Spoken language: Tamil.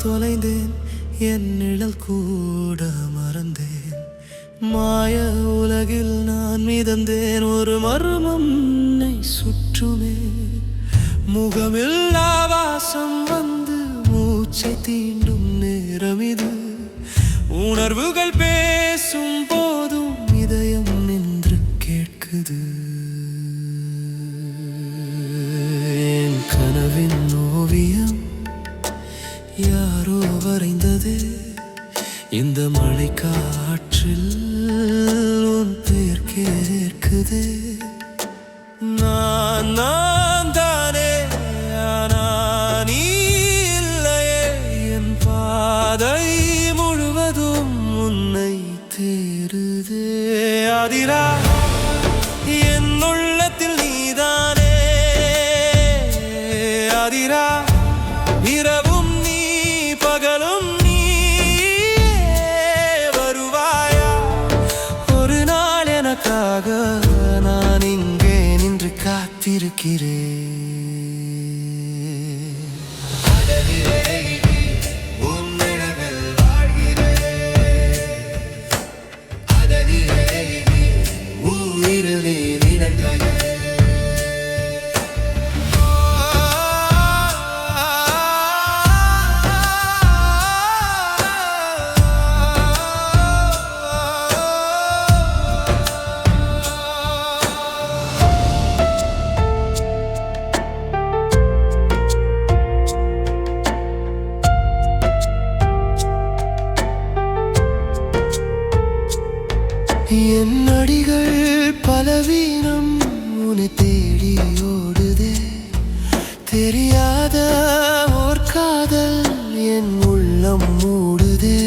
தொலைந்தேன், என் நிழல் கூட மறந்தேன். மாய உலகில் நான் மிதந்தேன், ஒரு மர்மம் என்னை சுற்றுமே. முகமில்லா வாசம் வந்து மூச்சை தீண்டும் நேரம் இது. உணர்வுகள் பேசும் போதும் இதயம் நின்று கேட்குது. என் கனவின் ஓவியம் யாரோ வரைந்தது. இந்த மழை காற்றில் உன் பெயர் கேட்குது. நான் தானே, ஆனால் நீ இல்லையே. என் பாதை முழுவதும் உன்னை தேடுதே. அதிரா என் உள்ளத்தில் நீதானே. அதிரா இரவும் நீ, பகலும் நீ. வருவாயா ஒரு நாள் எனக்காக? நான் இங்கே நின்று காத்திருக்கிறேன். என் அடிகள் பலவீனம் உன்னை தேடி ஓடுதே. தெரியாத ஓர் காதல் என் உள்ளம் மூடுதே.